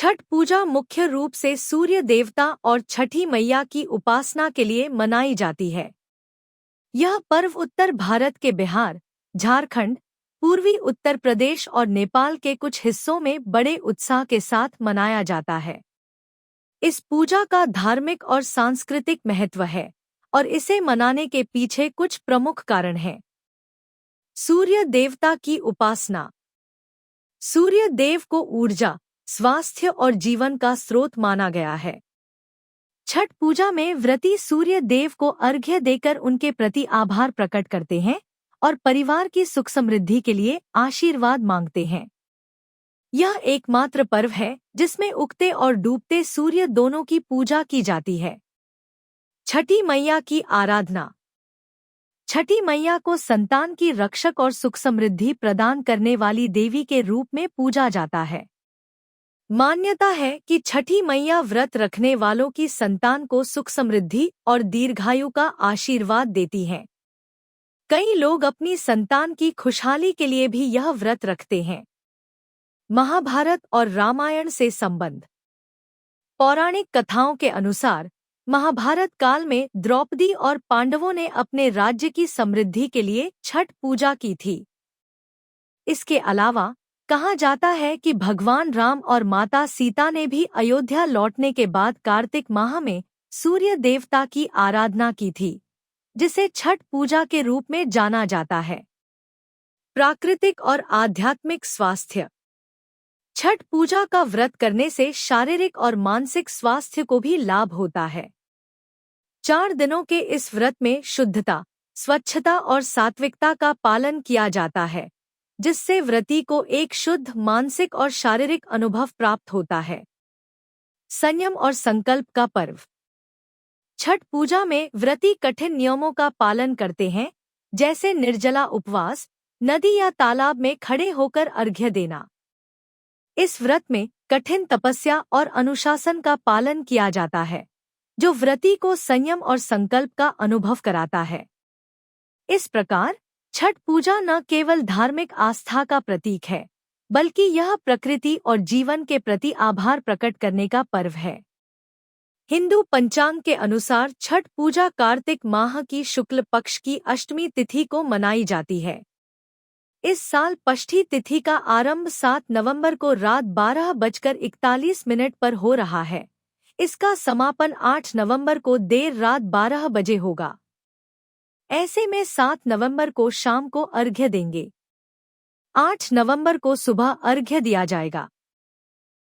छठ पूजा मुख्य रूप से सूर्य देवता और छठी मैया की उपासना के लिए मनाई जाती है। यह पर्व उत्तर भारत के बिहार, झारखंड, पूर्वी उत्तर प्रदेश और नेपाल के कुछ हिस्सों में बड़े उत्साह के साथ मनाया जाता है। इस पूजा का धार्मिक और सांस्कृतिक महत्व है और इसे मनाने के पीछे कुछ प्रमुख कारण हैं। सूर्य देवता की उपासना। सूर्य देव को ऊर्जा, स्वास्थ्य और जीवन का स्रोत माना गया है। छठ पूजा में व्रती सूर्य देव को अर्घ्य देकर उनके प्रति आभार प्रकट करते हैं और परिवार की सुख समृद्धि के लिए आशीर्वाद मांगते हैं। यह एकमात्र पर्व है जिसमें उगते और डूबते सूर्य दोनों की पूजा की जाती है। छठी मैया की आराधना। छठी मैया को संतान की रक्षक और सुख समृद्धि प्रदान करने वाली देवी के रूप में पूजा जाता है। मान्यता है कि छठी मैया व्रत रखने वालों की संतान को सुख समृद्धि और दीर्घायु का आशीर्वाद देती हैं। कई लोग अपनी संतान की खुशहाली के लिए भी यह व्रत रखते हैं। महाभारत और रामायण से संबंध। पौराणिक कथाओं के अनुसार महाभारत काल में द्रौपदी और पांडवों ने अपने राज्य की समृद्धि के लिए छठ पूजा की थी। इसके अलावा कहा जाता है कि भगवान राम और माता सीता ने भी अयोध्या लौटने के बाद कार्तिक माह में सूर्य देवता की आराधना की थी, जिसे छठ पूजा के रूप में जाना जाता है। प्राकृतिक और आध्यात्मिक स्वास्थ्य। छठ पूजा का व्रत करने से शारीरिक और मानसिक स्वास्थ्य को भी लाभ होता है। 4 दिनों के इस व्रत में शुद्धता, स्वच्छता और सात्विकता का पालन किया जाता है, जिससे व्रती को एक शुद्ध मानसिक और शारीरिक अनुभव प्राप्त होता है। संयम और संकल्प का पर्व। छठ पूजा में व्रती कठिन नियमों का पालन करते हैं, जैसे निर्जला उपवास, नदी या तालाब में खड़े होकर अर्घ्य देना। इस व्रत में कठिन तपस्या और अनुशासन का पालन किया जाता है, जो व्रती को संयम और संकल्प का अनुभव कराता है। इस प्रकार छठ पूजा न केवल धार्मिक आस्था का प्रतीक है, बल्कि यह प्रकृति और जीवन के प्रति आभार प्रकट करने का पर्व है। हिंदू पंचांग के अनुसार छठ पूजा कार्तिक माह की शुक्ल पक्ष की अष्टमी तिथि को मनाई जाती है। इस साल पष्ठी तिथि का आरंभ 7 नवंबर को रात 12:41 पर हो रहा है। इसका समापन 8 नवंबर को देर रात 12 बजे होगा। ऐसे में 7 नवंबर को शाम को अर्घ्य देंगे। 8 नवंबर को सुबह अर्घ्य दिया जाएगा।